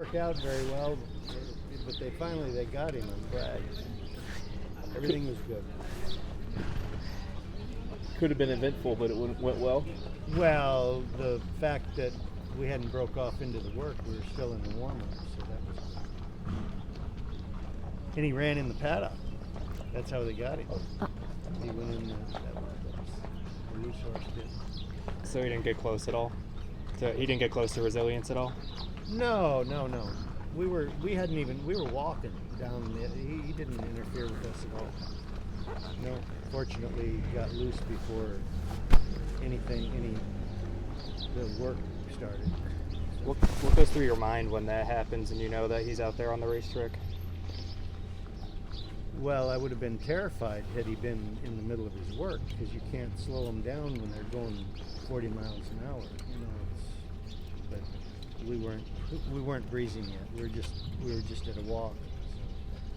Worked out very well, but they got him. I'm glad. Everything was good. Could have been eventful, but it went well. Well, the fact that we hadn't broke off into the work, we were still in the warm-up, so that was good. And he ran in the paddock. That's how they got him. He went in the loose horse did. So he didn't get close at all? He didn't get close to Resilience at all? No. We were walking down. He didn't interfere with us at all. No, fortunately, he got loose before the work started. What goes through your mind when that happens and you know that he's out there on the racetrack? Well, I would have been terrified had he been in the middle of his work, because you can't slow them down when they're going 40 miles an hour. But we weren't breezing yet. We were just at a walk.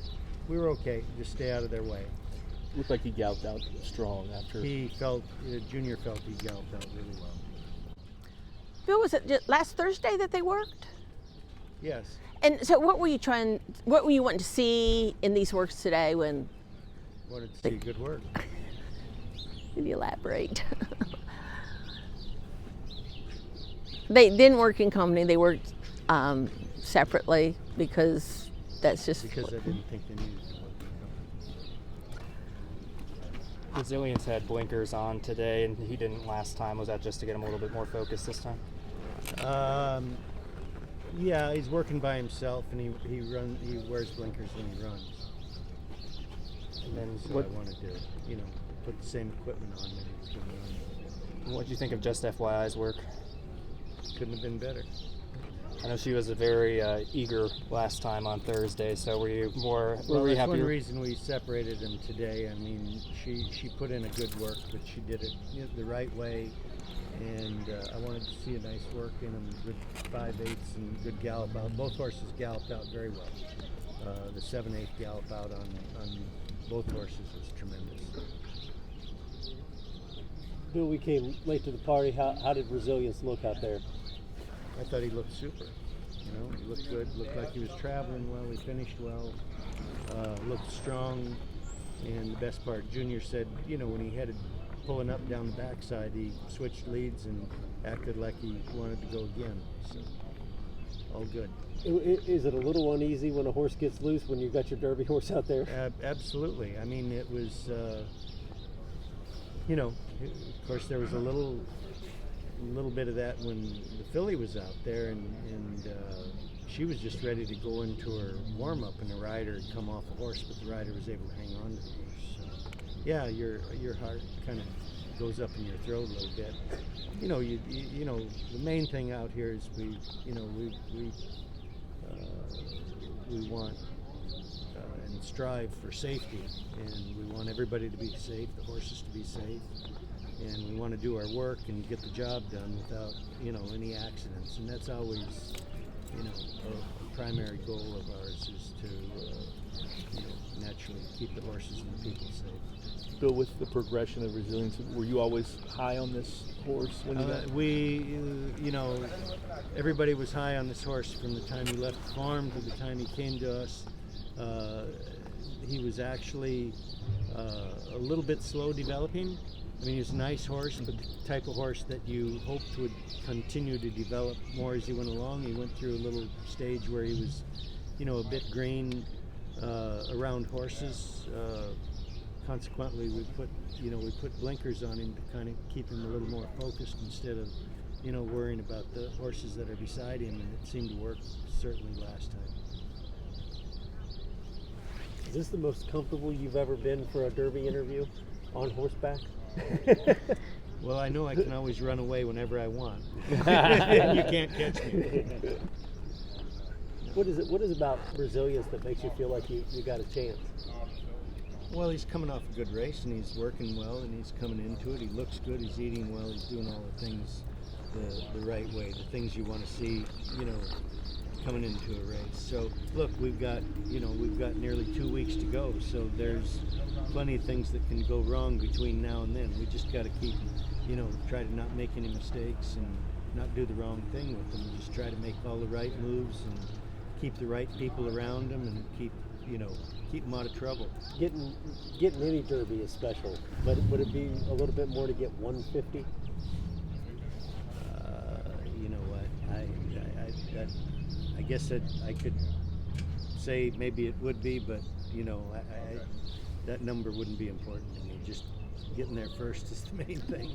So we were okay. Just stay out of their way. Looked like he galloped out strong after. Junior felt he galloped out really well. Bill, was it just last Thursday that they worked? Yes. And so what were you wanting to see in these works today when? Wanted to see good work. Can you elaborate? They didn't work in company, they worked separately because that's just. Because I didn't think they needed to work in company. Resilience had blinkers on today and he didn't last time. Was that just to get him a little bit more focused this time? Yeah, he's working by himself, and he wears blinkers when he runs. And then so I wanted to, put the same equipment on that he was going to run. What did you think of Just FYI's work? Couldn't have been better. I know she was a very eager last time on Thursday, so were you more? Well, that's happy? one reason we separated them today. I mean, she put in a good work, but she did it the right way. And I wanted to see a nice work in them, good 5/8 and good gallop out. Both horses galloped out very well. The 7/8 gallop out on both horses was tremendous. Bill, we came late to the party. How did Resilience look out there? I thought he looked super. He looked good. Looked like he was traveling well. He finished well. Looked strong. And the best part, Junior said, when he headed pulling up down the backside, he switched leads and acted like he wanted to go again. So, all good. Is it a little uneasy when a horse gets loose when you've got your Derby horse out there? Absolutely. I mean, it was, of course, there was a little bit of that when the filly was out there, and she was just ready to go into her warm-up, and the rider had come off the horse, but the rider was able to hang on to the horse. So, yeah, your heart kind of goes up in your throat a little bit. The main thing out here is we want and strive for safety, and we want everybody to be safe, the horses to be safe, and we want to do our work and get the job done without any accidents, and that's always a primary goal of ours is to naturally keep the horses and the people safe. Bill, with the progression of Resilience, were you always high on this horse when you got? Everybody was high on this horse from the time he left the farm to the time he came to us. He was actually a little bit slow developing. I mean, he was a nice horse, but the type of horse that you hoped would continue to develop more as he went along. He went through a little stage where he was, a bit green around horses. Consequently, we put blinkers on him to kind of keep him a little more focused instead of, worrying about the horses that are beside him, and it seemed to work certainly last time. Is this the most comfortable you've ever been for a Derby interview on horseback? Well, I know I can always run away whenever I want. You can't catch me. What is it about Resilience that makes you feel like you got a chance? Well, he's coming off a good race, and he's working well, and he's coming into it. He looks good. He's eating well. He's doing all the things the right way, the things you want to see, coming into a race. So, look, we've got nearly 2 weeks to go. So there's plenty of things that can go wrong between now and then. We just got to keep, try to not make any mistakes and not do the wrong thing with them. Just try to make all the right moves keep the right people around him and keep him out of trouble. Getting any Derby is special, but would it be a little bit more to get 150? You know what? I guess that I could say maybe it would be, but that number wouldn't be important to me. Just getting there first is the main thing.